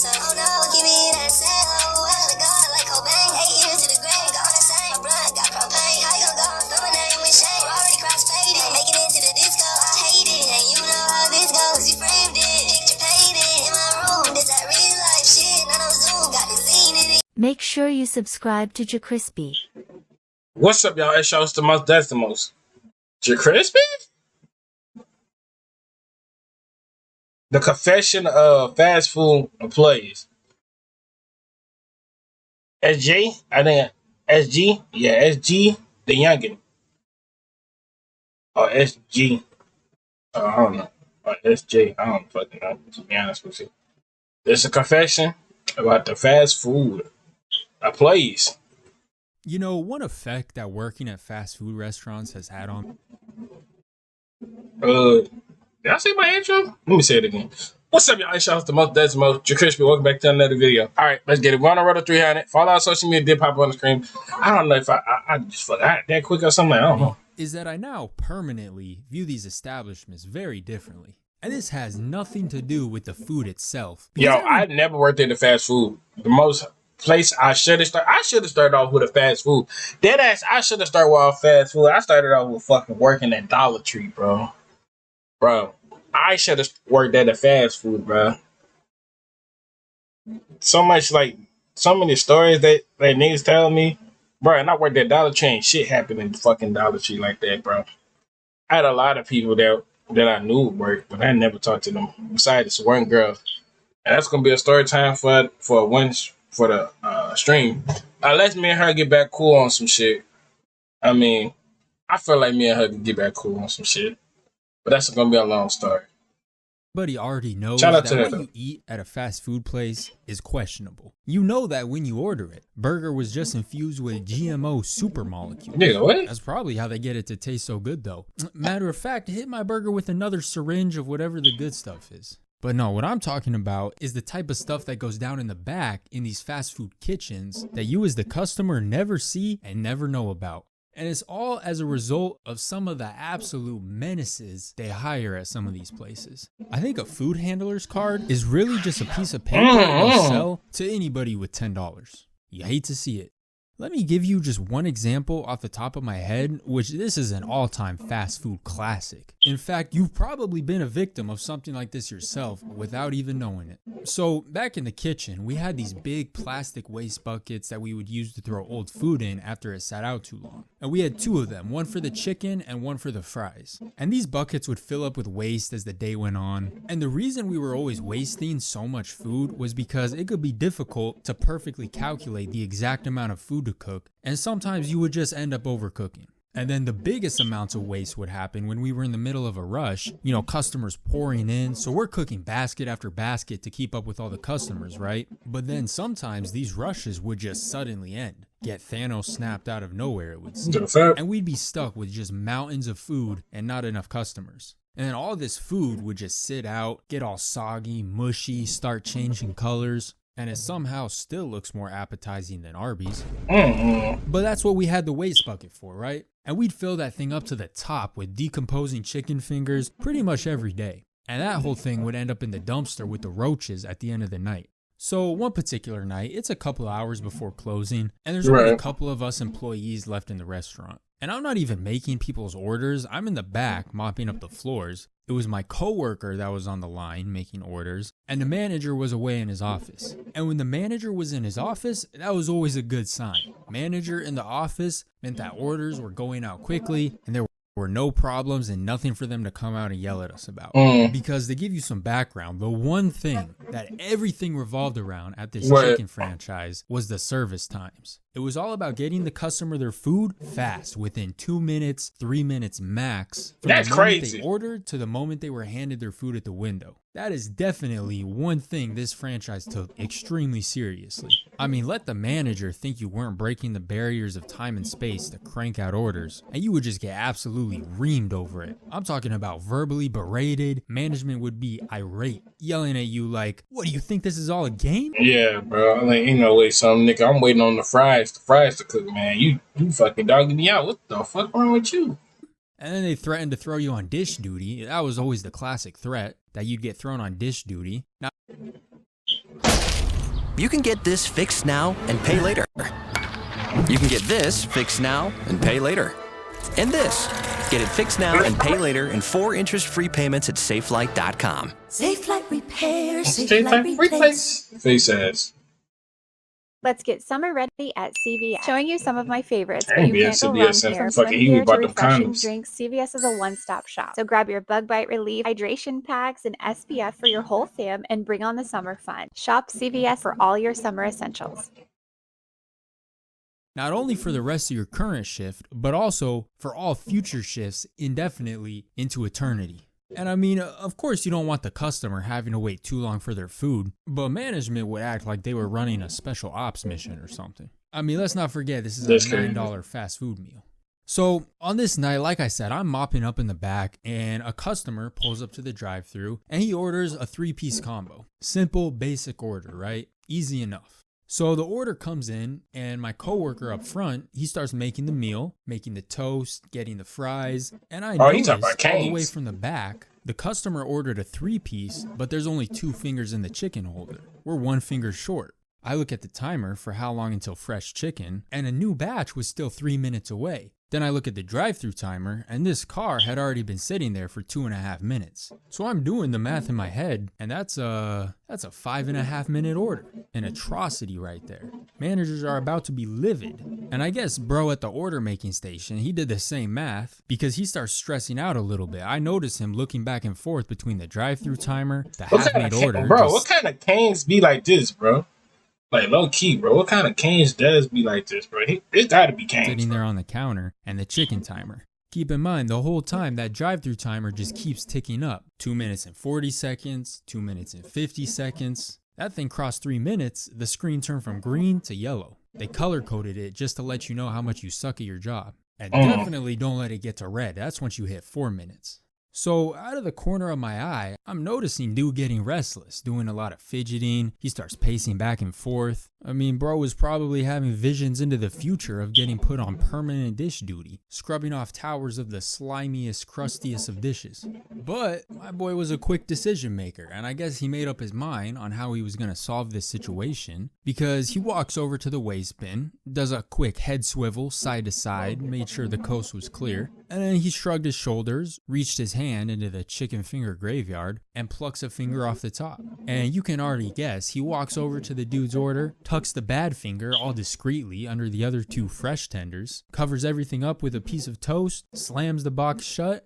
myself. Oh no, give me that sound. Oh, I gotta go like Cobain. 8 years to the grave, gone insane. My blood got propane. How you gon' go and throw my name with shame? Already cross-faded, making it to the disco. I hate it, and you know how this goes. You framed it, picture painted in my room. This that real life shit, not on Zoom. Got the scene in it. Make sure you subscribe to JerCrispy. What's up, y'all? It shows the most. That's the most. JerCrispy? The confession of fast food employees. SJ? I think SG? Yeah, SG, the youngin. Or SG. I don't know. Or SJ. I don't fucking know, to be honest with you. There's a confession about the fast food employees. You know, one effect that working at fast food restaurants has had on... Did I say my intro? Let me say it again. What's up, y'all? It's the most, that's the most. JerCrispy, welcome back to another video. All right, let's get it. We're on the road to 300. Follow our social media, did pop up on the screen. I don't know if I just forgot that quick or something. I don't know. Is that I now permanently view these establishments very differently. And this has nothing to do with the food itself. Yo, I never worked in the fast food. The most place I should have started off with a fast food. Deadass, I should have started with fast food. I started off with fucking working at Dollar Tree, bro. Bro, I should have worked at a fast food, bro. So many stories that niggas telling me, bro. And I worked at Dollar Tree, and shit happened in fucking Dollar Tree like that, bro. I had a lot of people that I knew would work, but I never talked to them. Besides this one girl, and that's gonna be a story time for the stream. Let's me and her get back cool on some shit. I mean, I feel like me and her can get back cool on some shit. But that's going to be a long story. Everybody already knows that what you eat at a fast food place is questionable. You know that when you order it. Burger was just infused with GMO super molecules. Yeah, what? That's probably how they get it to taste so good, though. Matter of fact, hit my burger with another syringe of whatever the good stuff is. But no, what I'm talking about is the type of stuff that goes down in the back in these fast food kitchens that you as the customer never see and never know about. And it's all as a result of some of the absolute menaces they hire at some of these places. I think a food handler's card is really just a piece of paper they'll sell to anybody with $10. You hate to see it. Let me give you just one example off the top of my head, which this is an all-time fast food classic. In fact, you've probably been a victim of something like this yourself without even knowing it. So back in the kitchen, we had these big plastic waste buckets that we would use to throw old food in after it sat out too long. And we had two of them, one for the chicken and one for the fries. And these buckets would fill up with waste as the day went on. And the reason we were always wasting so much food was because it could be difficult to perfectly calculate the exact amount of food to cook, and sometimes you would just end up overcooking. And then the biggest amounts of waste would happen when we were in the middle of a rush, you know, customers pouring in, so we're cooking basket after basket to keep up with all the customers, right? But then sometimes these rushes would just suddenly end. Get Thanos snapped out of nowhere, it would seem. And we'd be stuck with just mountains of food and not enough customers. And then all this food would just sit out, get all soggy, mushy, start changing colors. And it somehow still looks more appetizing than Arby's. But that's what we had the waste bucket for, right? And we'd fill that thing up to the top with decomposing chicken fingers pretty much every day. And that whole thing would end up in the dumpster with the roaches at the end of the night. So one particular night, it's a couple hours before closing, and there's only a couple of us employees left in the restaurant. And I'm not even making people's orders. I'm in the back mopping up the floors. It was my coworker that was on the line making orders, and the manager was away in his office. And when the manager was in his office, that was always a good sign. Manager in the office meant that orders were going out quickly, and there were no problems and nothing for them to come out and yell at us about. Because to give you some background, the one thing that everything revolved around at this chicken franchise was the service times. It was all about getting the customer their food fast, within 2 minutes, 3 minutes max. From That's the moment crazy. They ordered to the moment they were handed their food at the window. That is definitely one thing this franchise took extremely seriously. I mean, let the manager think you weren't breaking the barriers of time and space to crank out orders, and you would just get absolutely reamed over it. I'm talking about verbally berated. Management would be irate, yelling at you like, "What, do you think this is all a game?" Yeah, bro. Like, ain't no way, some nigga. I'm waiting on the fries to cook, man. You fucking dogging me out. What the fuck wrong with you? And then they threatened to throw you on dish duty. That was always the classic threat, that you'd get thrown on dish duty. Now, You can get this fixed now and pay later. You can get this fixed now and pay later. And this. Get it fixed now and pay later in 4 interest-free payments at safelight.com. Safe Light Repair, Straight like replace. Face ass. Let's get summer ready at CVS. Showing you some of my favorites, I but ain't you be at can't go wrong CVS since here. fucking From Huey beer to bought them refreshing condoms. drinks, CVS is a one-stop shop. So grab your bug bite relief, hydration packs, and SPF for your whole fam and bring on the summer fun. Shop CVS for all your summer essentials. Not only for the rest of your current shift, but also for all future shifts indefinitely into eternity. And I mean, of course you don't want the customer having to wait too long for their food, but management would act like they were running a special ops mission or something. I mean, let's not forget this is a $9 fast food meal. So on this night, like I said, I'm mopping up in the back and a customer pulls up to the drive-thru and he orders a 3-piece combo. Simple, basic order, right? Easy enough. So the order comes in and my coworker up front, he starts making the meal, making the toast, getting the fries, and I noticed all the way from the back, the customer ordered a 3-piece, but there's only 2 fingers in the chicken holder. We're 1 finger short. I look at the timer for how long until fresh chicken, and a new batch was still 3 minutes away. Then I look at the drive-thru timer, and this car had already been sitting there for 2.5 minutes. So I'm doing the math in my head, and that's a 5.5 minute order. An atrocity right there. Managers are about to be livid. And I guess bro at the order making station, he did the same math because he starts stressing out a little bit. I noticed him looking back and forth between the drive-thru timer, the half-made order. Bro, what kind of canes be like this, bro? Like, low key, bro. What kind of canes does be like this, bro? It gotta be canes. Sitting there on the counter and the chicken timer. Keep in mind, the whole time that drive-thru timer just keeps ticking up. 2 minutes and 40 seconds, 2 minutes and 50 seconds. That thing crossed 3 minutes, the screen turned from green to yellow. They color-coded it just to let you know how much you suck at your job. And definitely don't let it get to red. That's once you hit 4 minutes. So out of the corner of my eye, I'm noticing dude getting restless, doing a lot of fidgeting. He starts pacing back and forth. I mean, bro was probably having visions into the future of getting put on permanent dish duty, scrubbing off towers of the slimiest, crustiest of dishes. But my boy was a quick decision maker, and I guess he made up his mind on how he was going to solve this situation because he walks over to the waste bin, does a quick head swivel side to side, made sure the coast was clear, and then he shrugged his shoulders, reached his hand into the chicken finger graveyard, and plucks a finger off the top. And you can already guess, he walks over to the dude's order, tucks the bad finger all discreetly under the other 2 fresh tenders, covers everything up with a piece of toast, slams the box shut,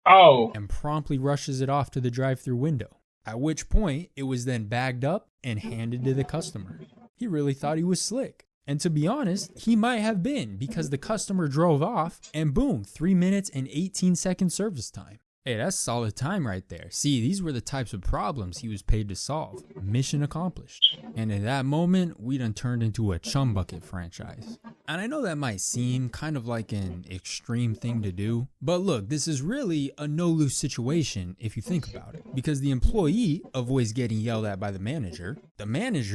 and promptly rushes it off to the drive-thru window. At which point, it was then bagged up and handed to the customer. He really thought he was slick. And to be honest, he might have been because the customer drove off and boom, 3 minutes and 18 seconds service time. Hey, that's solid time right there. See, these were the types of problems he was paid to solve. Mission accomplished. And in that moment, we done turned into a chum bucket franchise. And I know that might seem kind of like an extreme thing to do, but look, this is really a no-lose situation if you think about it. Because the employee avoids getting yelled at by the manager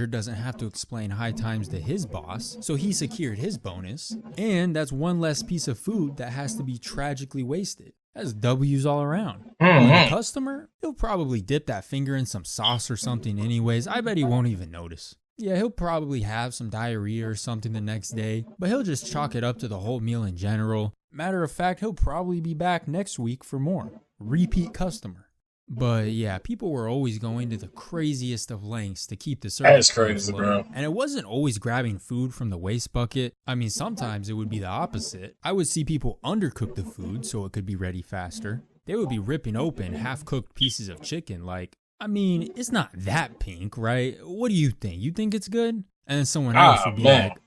doesn't have to explain high times to his boss, so he secured his bonus, and that's one less piece of food that has to be tragically wasted. That's W's all around. The customer, he'll probably dip that finger in some sauce or something anyways. I bet he won't even notice. Yeah, he'll probably have some diarrhea or something the next day, but he'll just chalk it up to the whole meal in general. Matter of fact, he'll probably be back next week for more. Repeat customer. But yeah, people were always going to the craziest of lengths to keep the service. That's crazy, bro. And it wasn't always grabbing food from the waste bucket. I mean, sometimes it would be the opposite. I would see people undercook the food so it could be ready faster. They would be ripping open half-cooked pieces of chicken like, I mean, it's not that pink, right? What do you think? You think it's good? And then someone else would be like,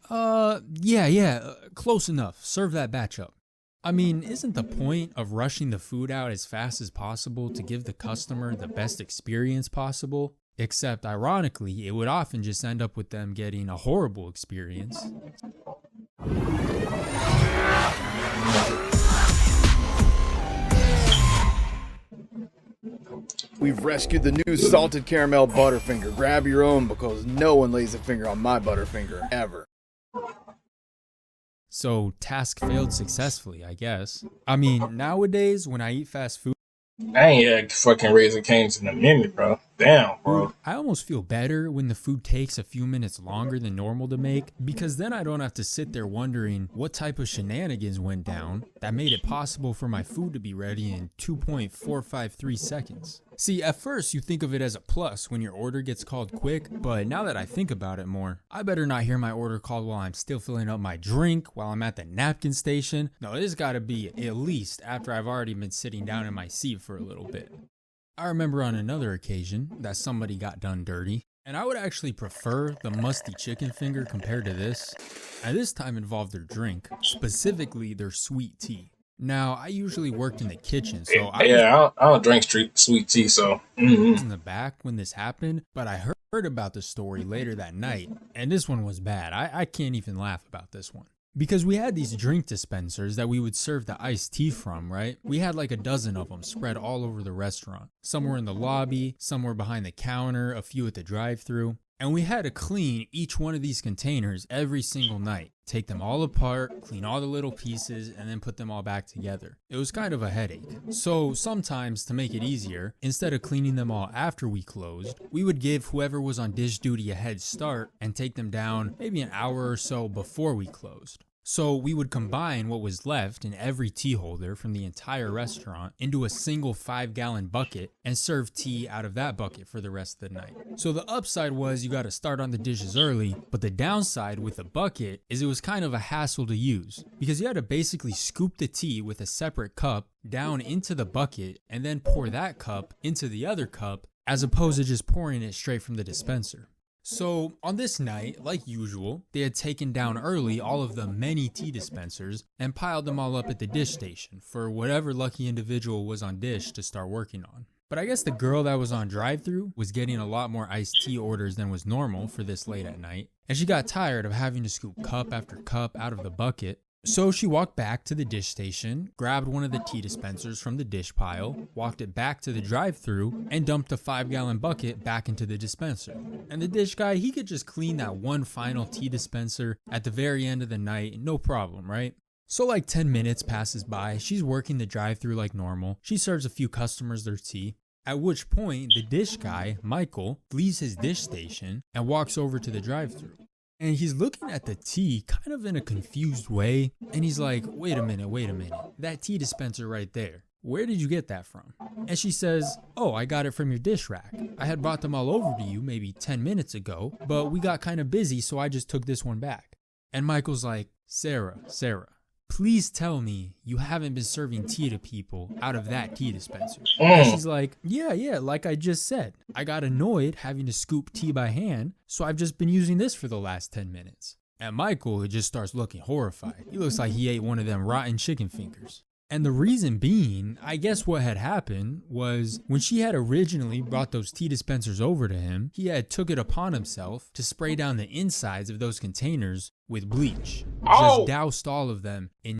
close enough. Serve that batch up. I mean, isn't the point of rushing the food out as fast as possible to give the customer the best experience possible? Except, ironically, it would often just end up with them getting a horrible experience. We've rescued the new salted caramel Butterfinger. Grab your own because no one lays a finger on my Butterfinger, ever. So, task failed successfully, I guess. I mean, nowadays, when I eat fast food, I ain't had fucking Raising Cane's in a minute, bro. damn, bro. I almost feel better when the food takes a few minutes longer than normal to make, because then I don't have to sit there wondering what type of shenanigans went down that made it possible for my food to be ready in 2.453 seconds. See, at first you think of it as a plus when your order gets called quick, but now that I think about it more, I better not hear my order called while I'm still filling up my drink, while I'm at the napkin station. No, this gotta be at least after I've already been sitting down in my seat for a little bit. I remember on another occasion that somebody got done dirty, and I would actually prefer the musty chicken finger compared to this, and this time involved their drink, specifically their sweet tea. Now, I usually worked in the kitchen, so I don't drink sweet tea, so was in the back when this happened, but I heard about the story later that night, and this one was bad. I can't even laugh about this one. Because we had these drink dispensers that we would serve the iced tea from, right? We had like a dozen of them spread all over the restaurant. Some were in the lobby, some were behind the counter, a few at the drive-thru. And we had to clean each one of these containers every single night. Take them all apart, clean all the little pieces, and then put them all back together. It was kind of a headache. So sometimes, to make it easier, instead of cleaning them all after we closed, we would give whoever was on dish duty a head start and take them down maybe an hour or so before we closed. So we would combine what was left in every tea holder from the entire restaurant into a single 5-gallon bucket and serve tea out of that bucket for the rest of the night. So the upside was you got to start on the dishes early, but the downside with the bucket is it was kind of a hassle to use because you had to basically scoop the tea with a separate cup down into the bucket and then pour that cup into the other cup as opposed to just pouring it straight from the dispenser. So on this night, like usual, they had taken down early all of the many tea dispensers and piled them all up at the dish station for whatever lucky individual was on dish to start working on. But I guess the girl that was on drive-thru was getting a lot more iced tea orders than was normal for this late at night, and she got tired of having to scoop cup after cup out of the bucket. So she walked back to the dish station, grabbed one of the tea dispensers from the dish pile, walked it back to the drive-thru, and dumped the 5-gallon bucket back into the dispenser. And the dish guy, he could just clean that one final tea dispenser at the very end of the night, no problem, right? So like 10 minutes passes by, she's working the drive-thru like normal, she serves a few customers their tea, at which point the dish guy, Michael, leaves his dish station and walks over to the drive-thru. And he's looking at the tea kind of in a confused way. And he's like, wait a minute. That tea dispenser right there. Where did you get that from? And she says, oh, I got it from your dish rack. I had brought them all over to you maybe 10 minutes ago, but we got kind of busy, so I just took this one back. And Michael's like, Sarah, please tell me you haven't been serving tea to people out of that tea dispenser. And she's like, yeah, like I just said. I got annoyed having to scoop tea by hand, so I've just been using this for the last 10 minutes. And Michael just starts looking horrified. He looks like he ate one of them rotten chicken fingers. And the reason being, I guess what had happened was when she had originally brought those tea dispensers over to him, he had took it upon himself to spray down the insides of those containers with bleach. Just doused all of them in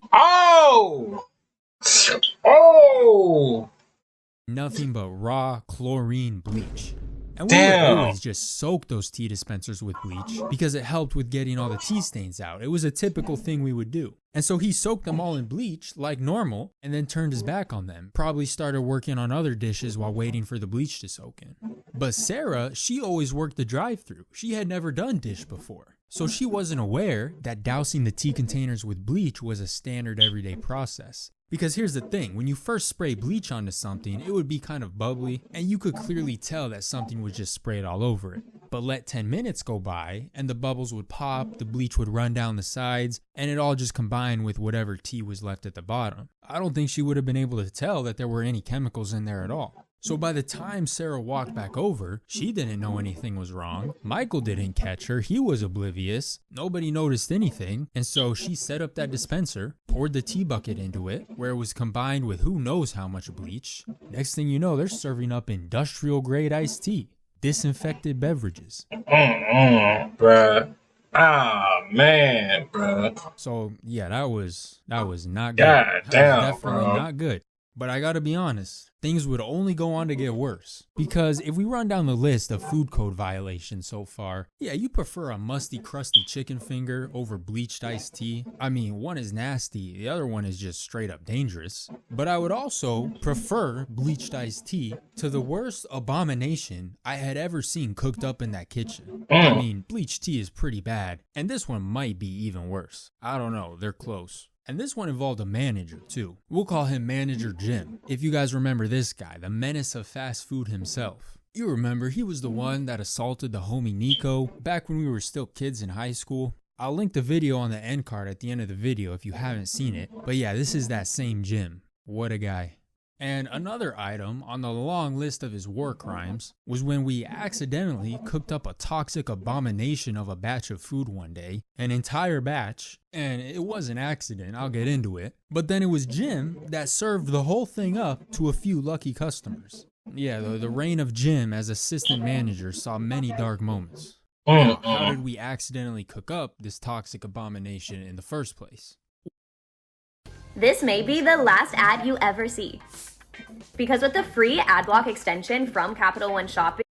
nothing but raw chlorine bleach. And we would always just soak those tea dispensers with bleach because it helped with getting all the tea stains out. It was a typical thing we would do. And so he soaked them all in bleach like normal and then turned his back on them. Probably started working on other dishes while waiting for the bleach to soak in. But Sarah, she always worked the drive-thru. She had never done dish before. So she wasn't aware that dousing the tea containers with bleach was a standard everyday process. Because here's the thing, when you first spray bleach onto something, it would be kind of bubbly, and you could clearly tell that something was just sprayed all over it. But let 10 minutes go by, and the bubbles would pop, the bleach would run down the sides, and it all just combined with whatever tea was left at the bottom. I don't think she would have been able to tell that there were any chemicals in there at all. So by the time Sarah walked back over, she didn't know anything was wrong. Michael didn't catch her. He was oblivious. Nobody noticed anything. And so she set up that dispenser, poured the tea bucket into it, where it was combined with who knows how much bleach. Next thing you know, they're serving up industrial grade iced tea. Disinfected beverages. Bruh. Ah, man, bruh. So, yeah, that was not good. God damn, Definitely bro. not good. But I gotta be honest, things would only go on to get worse. Because if we run down the list of food code violations so far, yeah, you prefer a musty, crusty chicken finger over bleached iced tea. I mean, one is nasty, the other one is just straight up dangerous. But I would also prefer bleached iced tea to the worst abomination I had ever seen cooked up in that kitchen. I mean, bleached tea is pretty bad, and this one might be even worse. I don't know, they're close. And this one involved a manager too. We'll call him Manager Jim. If you guys remember this guy, the menace of fast food himself. You remember he was the one that assaulted the homie Nico back when we were still kids in high school. I'll link the video on the end card at the end of the video if you haven't seen it. But yeah, this is that same Jim. What a guy. And another item on the long list of his war crimes was when we accidentally cooked up a toxic abomination of a batch of food one day, an entire batch, and it was an accident, I'll get into it, but then it was Jim that served the whole thing up to a few lucky customers. Yeah, the reign of Jim as assistant manager saw many dark moments. Now, how did we accidentally cook up this toxic abomination in the first place? This may be the last ad you ever see. Because with the free ad block extension from Capital One Shopping,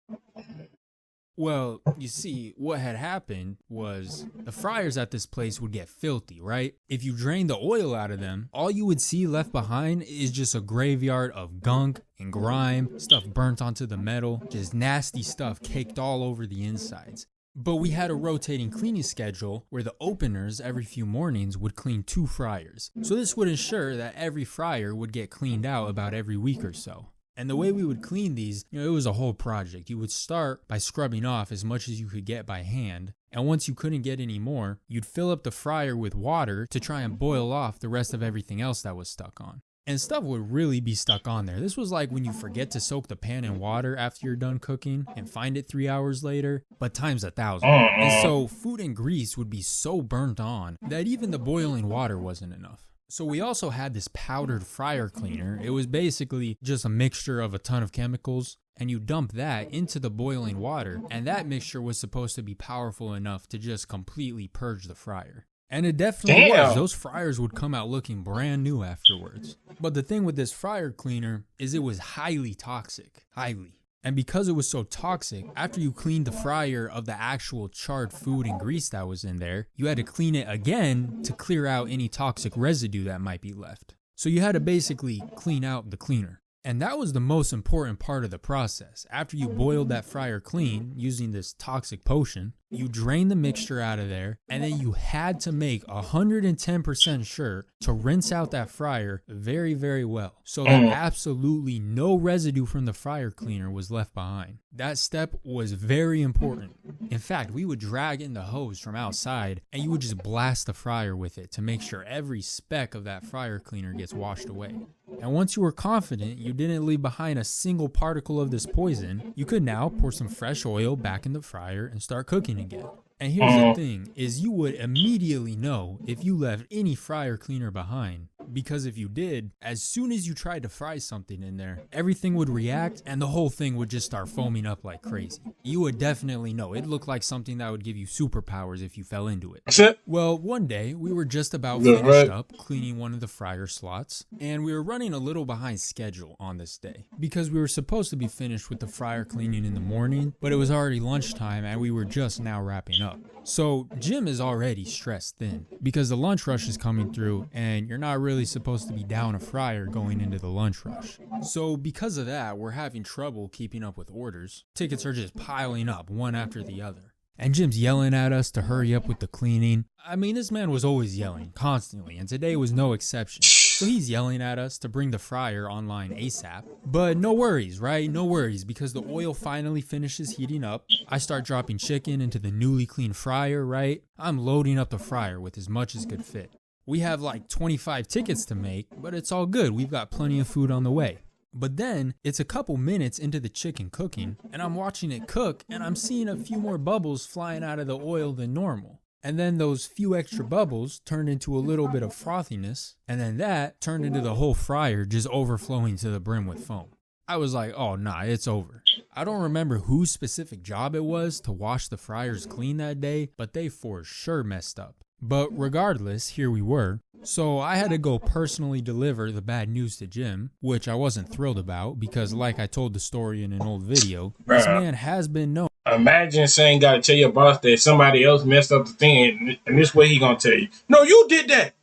well, you see, what had happened was the fryers at this place would get filthy, right? If you drain the oil out of them, all you would see left behind is just a graveyard of gunk and grime, stuff burnt onto the metal, just nasty stuff caked all over the insides. But we had a rotating cleaning schedule where the openers every few mornings would clean 2 fryers. So this would ensure that every fryer would get cleaned out about every week or so. And the way we would clean these, it was a whole project. You would start by scrubbing off as much as you could get by hand. And once you couldn't get any more, you'd fill up the fryer with water to try and boil off the rest of everything else that was stuck on. And stuff would really be stuck on there. This was like when you forget to soak the pan in water after you're done cooking and find it 3 hours later, but times 1,000. And so food and grease would be so burnt on that even the boiling water wasn't enough. So we also had this powdered fryer cleaner. It was basically just a mixture of a ton of chemicals, and you dump that into the boiling water, and that mixture was supposed to be powerful enough to just completely purge the fryer. And it definitely was. Those fryers would come out looking brand new afterwards. But the thing with this fryer cleaner is it was highly toxic. Highly. And because it was so toxic, after you cleaned the fryer of the actual charred food and grease that was in there, you had to clean it again to clear out any toxic residue that might be left. So you had to basically clean out the cleaner. And that was the most important part of the process. After you boiled that fryer clean using this toxic potion, you drained the mixture out of there, and then you had to make 110% sure to rinse out that fryer very, very well, so that absolutely no residue from the fryer cleaner was left behind. That step was very important. In fact, we would drag in the hose from outside, and you would just blast the fryer with it to make sure every speck of that fryer cleaner gets washed away. And once you were confident you didn't leave behind a single particle of this poison, you could now pour some fresh oil back in the fryer and start cooking again. And here's the thing, is you would immediately know if you left any fryer cleaner behind. Because if you did, as soon as you tried to fry something in there, everything would react and the whole thing would just start foaming up like crazy. You would definitely know. It looked like something that would give you superpowers if you fell into it. Well, one day we were just about finished up cleaning one of the fryer slots, and we were running a little behind schedule on this day because we were supposed to be finished with the fryer cleaning in the morning, but it was already lunchtime and we were just now wrapping up. So Jim is already stressed thin because the lunch rush is coming through and you're not really supposed to be down a fryer going into the lunch rush. So because of that, we're having trouble keeping up with orders. Tickets are just piling up one after the other. And Jim's yelling at us to hurry up with the cleaning. I mean, this man was always yelling constantly, and today was no exception. So he's yelling at us to bring the fryer online ASAP. But no worries, right? No worries, because the oil finally finishes heating up. I start dropping chicken into the newly cleaned fryer, right? I'm loading up the fryer with as much as could fit. We have like 25 tickets to make, but it's all good. We've got plenty of food on the way. But then it's a couple minutes into the chicken cooking, and I'm watching it cook, and I'm seeing a few more bubbles flying out of the oil than normal. And then those few extra bubbles turned into a little bit of frothiness, and then that turned into the whole fryer just overflowing to the brim with foam. I was like, oh nah, it's over. I don't remember whose specific job it was to wash the fryers clean that day, but they for sure messed up. But regardless, here we were, So I had to go personally deliver the bad news to Jim, which I wasn't thrilled about because, like I told the story in an old video, this man has been known. Imagine saying, gotta tell your boss that somebody else messed up the thing, and this way he gonna tell you, no, you did that.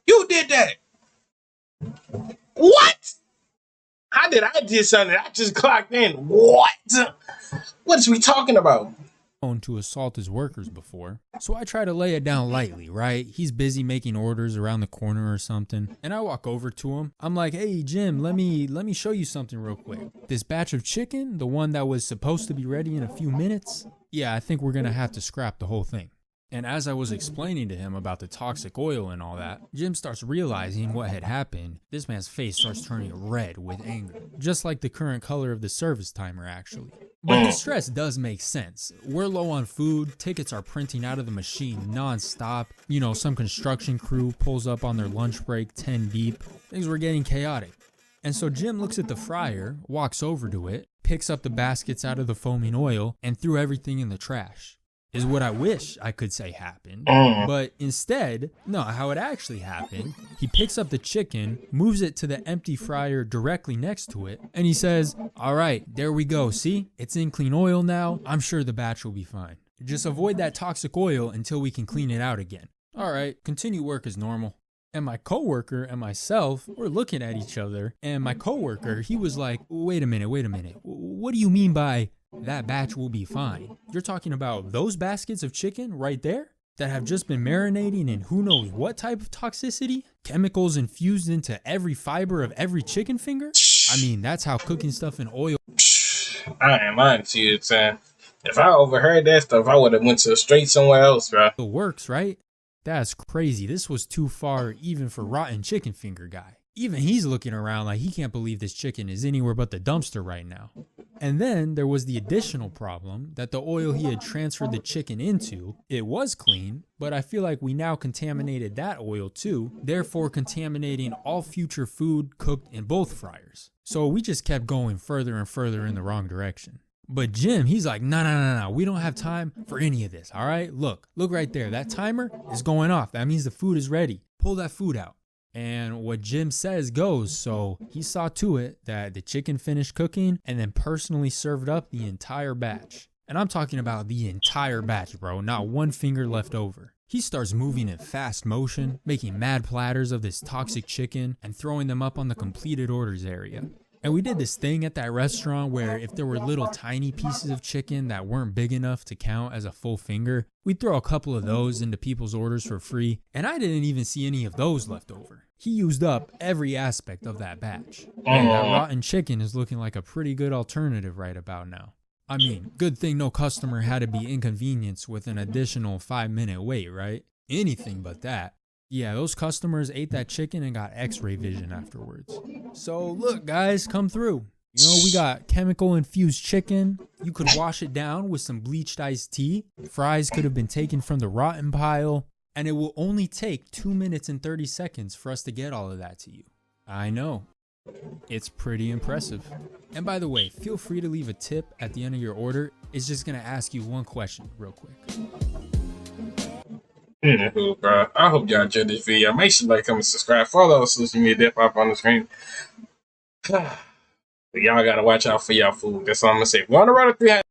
You did that. What? How did I do something? I just clocked in. What? What is we talking about? To assault his workers before. So I try to lay it down lightly, right? He's busy making orders around the corner or something. And I walk over to him. I'm like, hey, Jim, let me show you something real quick. This batch of chicken, the one that was supposed to be ready in a few minutes, yeah, I think we're going to have to scrap the whole thing. And as I was explaining to him about the toxic oil and all that, Jim starts realizing what had happened. This man's face starts turning red with anger, just like the current color of the service timer actually. But his stress does make sense. We're low on food, tickets are printing out of the machine non-stop. You know, some construction crew pulls up on their lunch break 10 deep. Things were getting chaotic. And so Jim looks at the fryer, walks over to it, picks up the baskets out of the foaming oil, and threw everything in the trash. Is what I wish I could say happened. But instead, no, how it actually happened, he picks up the chicken, moves it to the empty fryer directly next to it, and he says, all right, there we go. See, it's in clean oil now. I'm sure the batch will be fine. Just avoid that toxic oil until we can clean it out again. All right, continue work as normal. And my coworker and myself were looking at each other, and my coworker, he was like, wait a minute. What do you mean by that batch will be fine? You're talking about those baskets of chicken right there that have just been marinating in who knows what type of toxicity? Chemicals infused into every fiber of every chicken finger? I mean, that's how cooking stuff in oil. I ain't lying to you, son. If I overheard that stuff, I would have went to straight somewhere else, bro. It works, right? That's crazy. This was too far even for rotten chicken finger guy. Even he's looking around like he can't believe this chicken is anywhere but the dumpster right now. And then there was the additional problem that the oil he had transferred the chicken into, it was clean, but I feel like we now contaminated that oil too, therefore contaminating all future food cooked in both fryers. So we just kept going further and further in the wrong direction. But Jim, he's like, no, we don't have time for any of this, all right? Look right there. That timer is going off. That means the food is ready. Pull that food out. And what Jim says goes, so he saw to it that the chicken finished cooking and then personally served up the entire batch. And I'm talking about the entire batch, bro, not one finger left over. He starts moving in fast motion, making mad platters of this toxic chicken and throwing them up on the completed orders area. And we did this thing at that restaurant where if there were little tiny pieces of chicken that weren't big enough to count as a full finger, we'd throw a couple of those into people's orders for free, and I didn't even see any of those left over. He used up every aspect of that batch. And that rotten chicken is looking like a pretty good alternative right about now. I mean, good thing no customer had to be inconvenienced with an additional 5-minute wait, right? Anything but that. Yeah, those customers ate that chicken and got x-ray vision afterwards. So look, guys, come through. You know, we got chemical infused chicken. You could wash it down with some bleached iced tea. Fries could have been taken from the rotten pile. And it will only take 2 minutes and 30 seconds for us to get all of that to you. I know. It's pretty impressive. And by the way, feel free to leave a tip at the end of your order. It's just going to ask you one question real quick. Anywho, bro, I hope y'all enjoyed this video. Make sure you like, comment, subscribe, follow us social media that pop on the screen. But y'all gotta watch out for y'all food. That's all I'm gonna say. We're on the road to 300.